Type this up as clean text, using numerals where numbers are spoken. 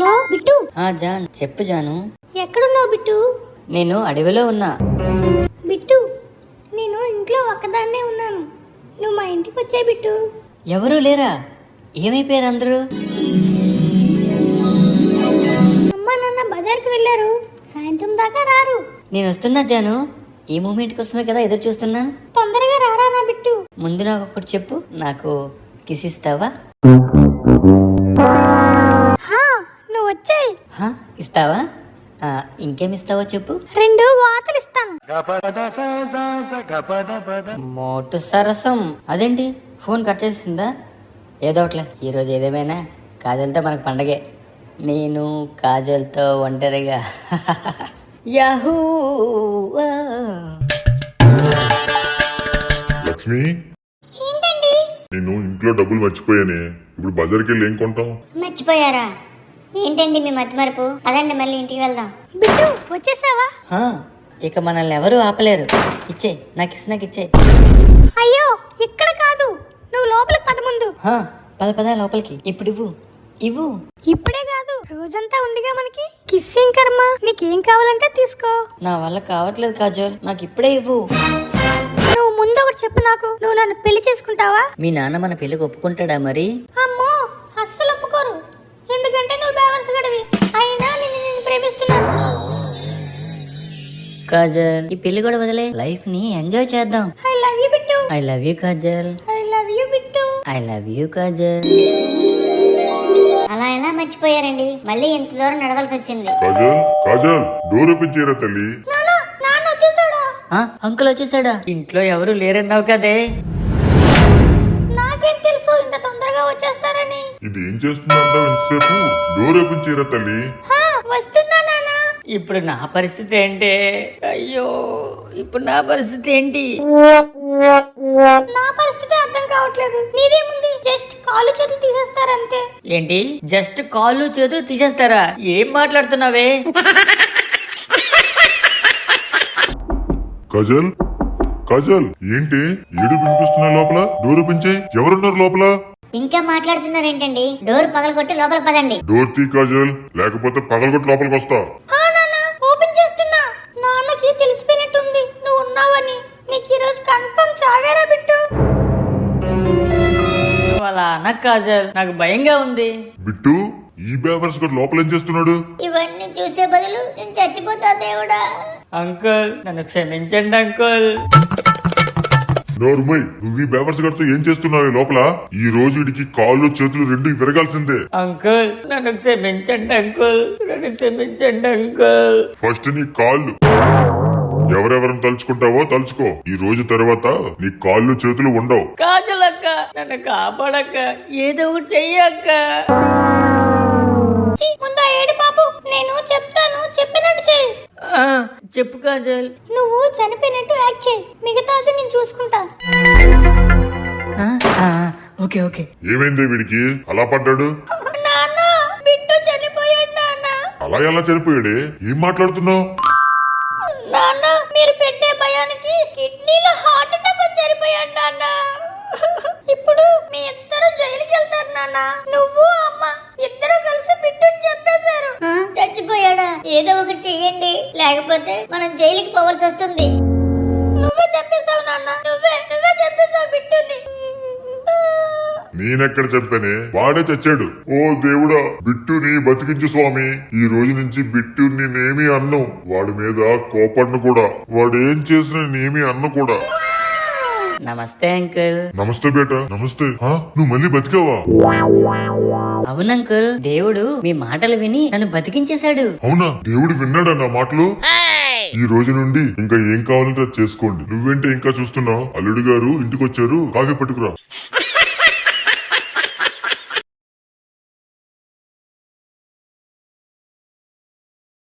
Hello bit. John చెప్పు జాను. ఎక్కడున్నావు bit? నేను అడవిలో ఉన్నా. బిట్టు నేను ఇంట్లో ఒక్కదాన్నే ఉన్నాను, నువ్వు మా ఇంటికి వచ్చే బిట్టు. ఎవరూ లేరా? ఏమైపోయారు అందరూ? అమ్మా నాన్న బజార్కి వెళ్ళారు, సాయంత్రం దాకా రారు. నేను వస్తున్నా జాను. ఈ మూమెంట్ కోసమే కదా ఎదురు చూస్తున్నాను. తొందరగా రారా నా బిట్టు. ముందు నాకు ఒకటి చెప్పు, నాకు కిస్ ఇస్తావా? నువ్వు వచ్చాయి. ఇస్తావా? ఇంకేం ఇస్తావో చెప్పు. 2 వాతలు ఇస్తాను. మోటు సరసం. అదేంటి ఫోన్ కట్ చేసిందా? ఏదో ఒకట్లే, ఈరోజు ఏదేమైనా కాజల్తో మనకు పండగే. నేను కాజల్తో ఒంటరిగా యాహూ. లక్ష్మి, ఏంటండి? నేను ఇంట్లో డబ్బులు మర్చిపోయానే, ఇప్పుడు బజార్కి వెళ్ళి ఏం కొంటాం? మర్చిపోయారా? ఏంటండి మీ మతిమరుపు? పదండి మళ్ళీ ఇంటికి వెళ్దాం. బిట్టు వచ్చేసావా? ఇక మనల్ని ఎవరు ఆపలేరు. ఇచ్చే నాకు ఇచ్చే. అయ్యో ఇక్కడ కాదు, నువ్వు లోపలికి పద ముందు. పద లోపలికి. ఇప్పుడు ఇవ్వు. ఇప్పుడే కాదు, రోజంతా ఉందిగా మనకి. కిస్సింగ్ కర్మ, నీకేం కావాలంటే తీసుకో. నా వల్ల కావట్లేదు కాజల్, నాకు ఇప్పుడే ఇవ్వు. నువ్వు ముందు ఒకటి చెప్పు నాకు, నువ్వు నన్ను పెళ్లి చేసుకుంటావా? మీ నాన్న మన పెళ్లికి ఒప్పుకుంటాడా మరి? అమ్మో అస్సలు ఒప్పుకోరు, ఎందుకంటే నువ్వు బేవర్స్ గడివి. అయినా నేను ప్రేమిస్తున్నాను. కాజల్, ఈ పెళ్లి కూడా వదిలే, లైఫ్ ని ఎంజాయ్ చేద్దాం. I love you Bittu. I love you Kajal. I love you Bittu. I love you Kajal. అలా ఎలా మర్చిపోయారండి? మళ్ళీ ఇంత దూరం నడవలసి వచ్చింది. కాజల్, కాజల్, డోర్ ఓపెన్ చేయరా తల్లి. నాన్న వచ్చేసాడా? అంకుల్ వచ్చేసాడా? ఇంట్లో ఎవరు లేరన్నావు కదే. నాకేం తెలుసు ఇంత తొందరగా వచ్చేస్తారని. ఇది ఏం చేస్తుందంటావు ఇంతసేపు? డోర్ ఓపెన్ చేయరా తల్లి. వస్తున్నా నాన్న. ఇప్పుడు నా పరిస్థితి ఏంటి? అయ్యో, ఇప్పుడు నా పరిస్థితి ఏంటి? నా పరిస్థితి అర్థం కావట్లేదు. నీదేముంది, జస్ట్ కాలు చేతులు తీసేస్తారంతే. ఏంటి జస్ట్ కాళ్ళు చేతులు తీసేస్తారా? ఏం మాట్లాడుతున్నావే? కాజల్, కాజల్, ఏంటి ఏడు వినిపిస్తున్నా లోపల? డోర్ ఓపెన్ చేయి. ఎవరున్నారు లోపల? ఇంకా మాట్లాడుతున్నారేంటండి? డోర్ పగలగొట్టి లోపలికి పదండి. డోర్ తీ కాజల్, లేకపోతే పగలగొట్టి లోపలికి వస్తా. ఓపెన్ చేస్తున్నా. నాన్నకి తెలిసిపోయినట్టుంది నువ్వు ఉన్నావని. నీకు ఈ రోజు కన్ఫర్మ్ చావేరా బిట్టు. అలా అన్న కాజల్, నాకు భయంగా ఉంది. బిట్టు, ఈ బేవర్స్ గారు లోపల ఏం చేస్తున్నాడు? ఇవన్నీ చూసే బదులు నేను చచ్చిపోతా దేవుడా. అంకుల్ నన్ను క్షమించండి అంకుల్. నోరుమై, నువ్వు ఈ బేవర్స్ గారితో ఏం చేస్తున్నావు లోపల? ఈ రోజు వీడికి కాళ్ళు చేతులు రెండు విరగాల్సిందే. అంకుల్ నన్ను క్షమించండి అంకుల్, నన్ను క్షమించండి అంకుల్. ఫస్ట్ నీ కాళ్ళు ఎవరెవరిని తలుచుకుంటావో తలుచుకో. ఈ రోజు తర్వాత నీ కాళ్ళు చేతులు ఉండవు. కాజల్ అక్క, నన్ను కాపాడక్క, ఏదో ఒకటి చెయ్యక్క. ముందా ఏడు బాబు, నేను చెప్తాను, చెప్పినట్టు చెయ్యి. చెప్పు కాజల్. నువ్వు చనిపోయినట్టు యాక్ట్ చేయి, మిగతాది నేను చూసుకుంటా. Okay okay. ఏమైంది వీడికి అలా పడ్డాడు? నాన్న బిట్టు చనిపోయాడు నాన్న. అలా ఎలా చనిపోయాడే? ఏం మాట్లాడుతున్నావు? నాన్న మీరు పెట్టే భయానికి కిడ్నీలో హార్ట్ అటాక్ వచ్చి చనిపోయాడు నాన్న. ఇప్పుడు మీ ఇద్దరు జైలుకి వెళ్తారు నాన్న. నువ్వు అమ్మ ఇద్దరు కలిసి బిట్టుని చెప్పేశారు. చచ్చిపోయాడా? ఏదో ఒకటి చెయ్యండి, లేకపోతే మనం జైలుకి పోవాల్సి వస్తుంది. నువ్వే చెప్పేశావు నాన్న, నువ్వే చెప్పేశావు బిట్టుని. నేనెక్కడ చెప్పానే, వాడే చచ్చాడు. ఓ దేవుడా, బిట్టుని బతికించు స్వామి. ఈ రోజు నుంచి బిట్టు నేనేమి అన్ను, వాడి మీద కోపడ్ను కూడా. వాడేం చేసిన నేనేమి అన్ను కూడా. నమస్తే అంకుల్. నమస్తే బేట. నమస్తే. నువ్వు మళ్ళీ బతికావా? అవును అంకుల్, దేవుడు మీ మాటలు విని నన్ను బతికించేశాడు. అవునా? దేవుడు విన్నాడా నా మాటలు? ఈ రోజు నుండి ఇంకా ఏం కావాలంటే అది చేసుకోండి. నువ్వేంటే ఇంకా చూస్తున్నావు? అల్లుడు గారు ఇంటికి వచ్చారు, కాఫీ పట్టుకురా.